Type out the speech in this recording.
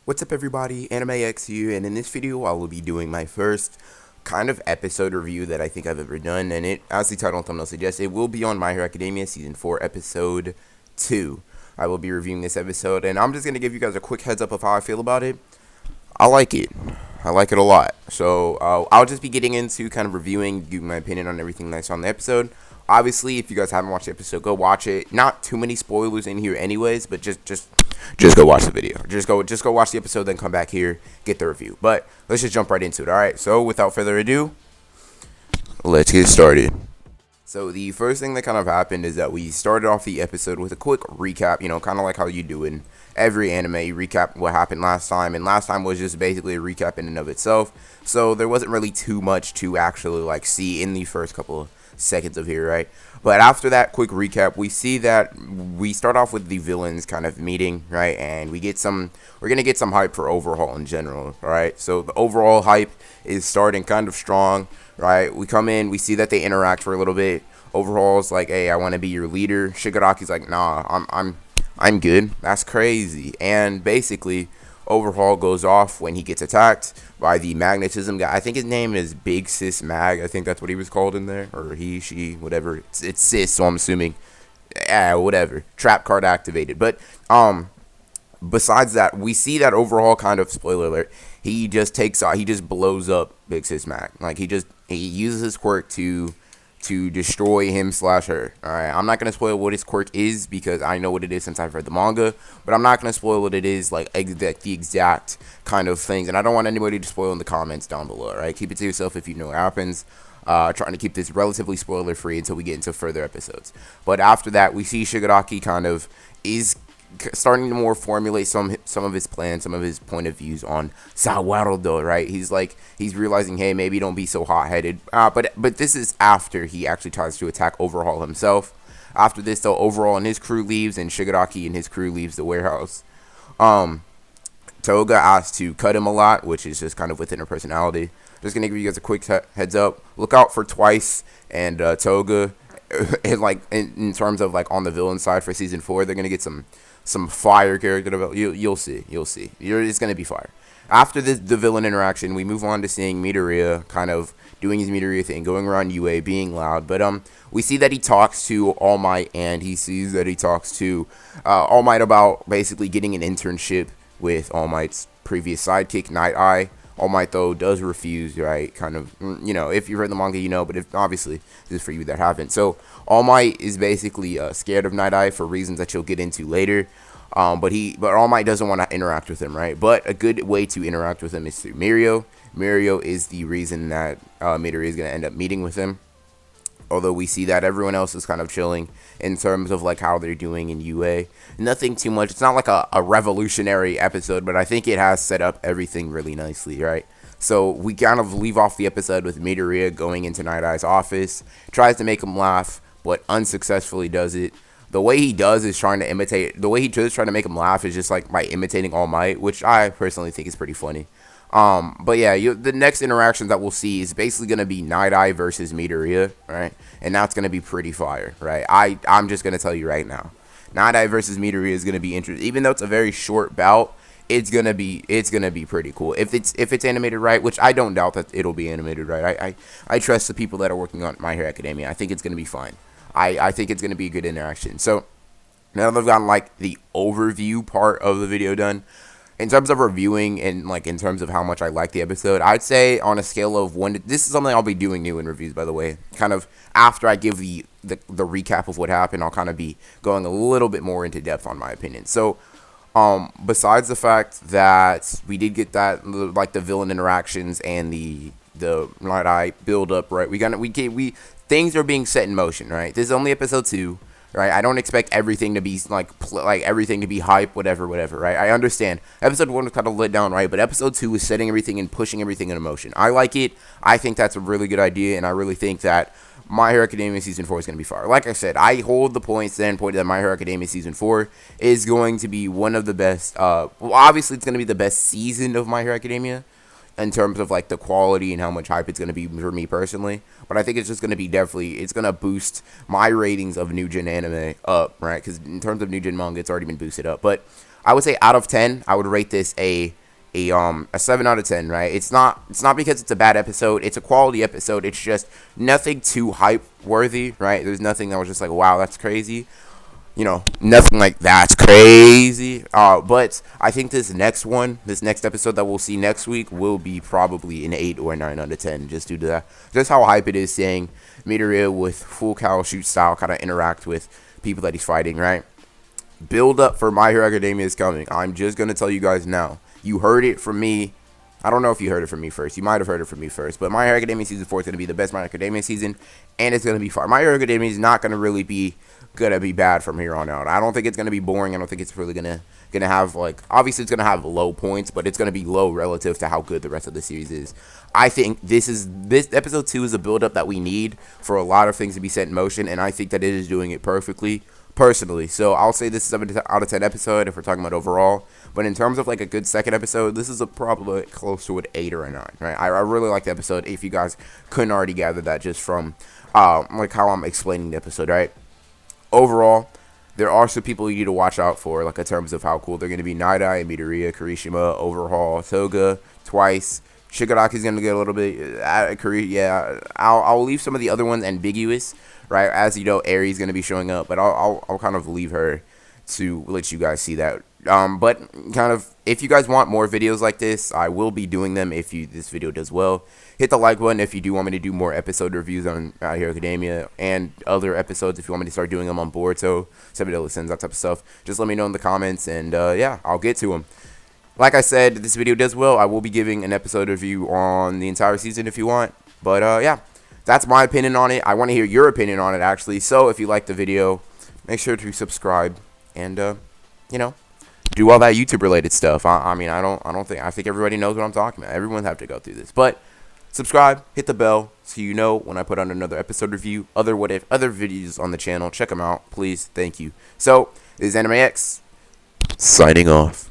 What's up everybody, Anime X here, and in this video I will be doing my first kind of episode review that I think I've ever done, and it, as the title and thumbnail suggests, it will be on My Hero Academia Season 4, Episode 2. I will be reviewing this episode, and I'm just going to give you guys a quick heads up of how I feel about it. I like it. I like it a lot. So, I'll just be getting into kind of reviewing, giving my opinion on everything that's on the episode. Obviously, if you guys haven't watched the episode, go watch it. Not too many spoilers in here anyways, but just go watch the video. Just go watch the episode, then come back here, get the review. But let's just jump right into it. Alright, so without further ado, let's get started. So the first thing that kind of happened is that we started off the episode with a quick recap, kind of like how you do in every anime. You recap what happened last time, and last time was just basically a recap in and of itself. So there wasn't really too much to actually see in the first couple of seconds of here, right? But after that quick recap, we see that we start off with the villains kind of meeting, right? And we're gonna get some hype for overhaul in general, right? So the overall hype is starting kind of strong, right? We come in, we see that they interact for a little bit. Overhaul's like, hey, I want to be your leader. Shigaraki's like, nah, I'm good. That's crazy. And basically, Overhaul goes off when he gets attacked by the magnetism guy. I think his name is Big Sis Mag. I think that's what he was called in there, or he, she, whatever. It's Sis, so I'm assuming. Whatever. Trap card activated. But besides that, we see that Overhaul kind of, spoiler alert, he just blows up Big Sis Mag. Like he uses his quirk to destroy him / her. Alright, I'm not going to spoil what his quirk is because I know what it is since I've read the manga, but I'm not going to spoil what it is, the exact kind of things, and I don't want anybody to spoil in the comments down below, alright? Keep it to yourself if you know what happens. Trying to keep this relatively spoiler free until we get into further episodes. But after that, we see Shigaraki kind of is starting to more formulate some of his plans, some of his point of views on Sawarudo, right? He's realizing, hey, maybe don't be so hot-headed. But this is after he actually tries to attack Overhaul himself. After this, though, Overhaul and his crew leaves, and Shigaraki and his crew leaves the warehouse. Toga asks to cut him a lot, which is just kind of within her personality. Just gonna give you guys a quick heads up. Look out for Twice and Toga. In terms of on the villain side for season 4, they're gonna get some fire character development. You'll see. It's gonna be fire. After the villain interaction, we move on to seeing Midoriya kind of doing his Midoriya thing, going around UA, being loud. But we see that he talks to All Might, and he sees that he talks to All Might about basically getting an internship with All Might's previous sidekick, Night Eye. All Might, though, does refuse, right? Kind of, if you've read the manga, but if obviously this is for you that haven't. So All Might is basically scared of Night Eye for reasons that you'll get into later. But All Might doesn't want to interact with him, right? But a good way to interact with him is through Mirio. Mirio is the reason that Midoriya is going to end up meeting with him. Although we see that everyone else is kind of chilling in terms of how they're doing in UA. Nothing too much. It's not like a revolutionary episode, but I think it has set up everything really nicely, right? So we kind of leave off the episode with Midoriya going into Night Eye's office, tries to make him laugh, but unsuccessfully does it. The way he does is trying to imitate, the way he does trying to make him laugh is just by imitating All Might, which I personally think is pretty funny. But yeah, the next interaction that we'll see is basically going to be Night Eye versus Midoriya, right? And that's going to be pretty fire, right? I'm just going to tell you right now. Night Eye versus Midoriya is going to be interesting. Even though it's a very short bout, it's going to be pretty cool. If it's animated right, which I don't doubt that it'll be animated right. I trust the people that are working on My Hero Academia. I think it's going to be fine. I think it's going to be a good interaction. So now that I've gotten the overview part of the video done, in terms of reviewing and in terms of how much I like the episode, I'd say on a scale of 1 this is something I'll be doing new in reviews, by the way. Kind of after I give the recap of what happened, I'll kind of be going a little bit more into depth on my opinion. So besides the fact that we did get that the villain interactions and the Night Eye build up, right? We things are being set in motion, right? This is only episode 2. Right, I don't expect everything to be everything to be hype, whatever, right? I understand. Episode 1 was kind of let down, right? But episode 2 is setting everything and pushing everything into motion. I like it. I think that's a really good idea, and I really think that My Hero Academia Season 4 is going to be fire. Like I said, I hold the standpoint that My Hero Academia Season 4 is going to be one of the best. Well, obviously, it's going to be the best season of My Hero Academia in terms of the quality and how much hype it's going to be for me personally. But I think it's just going to be it's going to boost my ratings of new gen anime up, right? Because in terms of new gen manga, it's already been boosted up. But I would say out of 10, I would rate this a 7 out of 10, right? It's not because it's a bad episode. It's a quality episode. It's just nothing too hype worthy, right? There's nothing that was just like, wow, that's crazy. Nothing like that's crazy. But I think this next episode that we'll see next week will be probably an 8 or a 9 out of 10, just due to that, just how hype it is seeing Midoriya with full cowl shoot style kind of interact with people that he's fighting, right? Build up for My Hero Academia is coming. I'm just gonna tell you guys now. You heard it from me. I don't know if you heard it from me first. You might have heard it from me first. But My Hero Academia Season 4 is going to be the best My Hero Academia season. And it's going to be fun. My Hero Academia is not going to really be bad from here on out. I don't think it's going to be boring. I don't think it's really going to have, like, obviously it's going to have low points, but it's going to be low relative to how good the rest of the series is. I think this episode 2 is a build-up that we need for a lot of things to be set in motion. And I think that it is doing it perfectly, personally. So I'll say this is a 7 out of 10 episode if we're talking about overall. But in terms of like a good second episode, this is probably close to an 8 or a 9, right? I really like the episode, if you guys couldn't already gather that just from like how I'm explaining the episode, right? Overall, there are some people you need to watch out for, like in terms of how cool they're going to be. Night Eye, Midoriya, Kirishima, Overhaul, Toga, Twice. Shigaraki's going to get a little bit, yeah. I'll leave some of the other ones ambiguous, right? As you know, Aries going to be showing up, but I'll kind of leave her to let you guys see that. But kind of, if you guys want more videos like this, I will be doing them if this video does well. Hit the like button if you do want me to do more episode reviews on My Hero Academia and other episodes if you want me to start doing them on Boruto, Seven Deadly Sins, that type of stuff. Just let me know in the comments, and yeah, I'll get to them. Like I said, if this video does well, I will be giving an episode review on the entire season if you want. But yeah, that's my opinion on it. I want to hear your opinion on it, actually. So if you like the video, make sure to subscribe and do all that YouTube related stuff. I think everybody knows what I'm talking about. Everyone have to go through this. But subscribe, hit the bell so you know when I put on another episode review, other videos on the channel. Check them out, please. Thank you. So, this is Anime X signing off.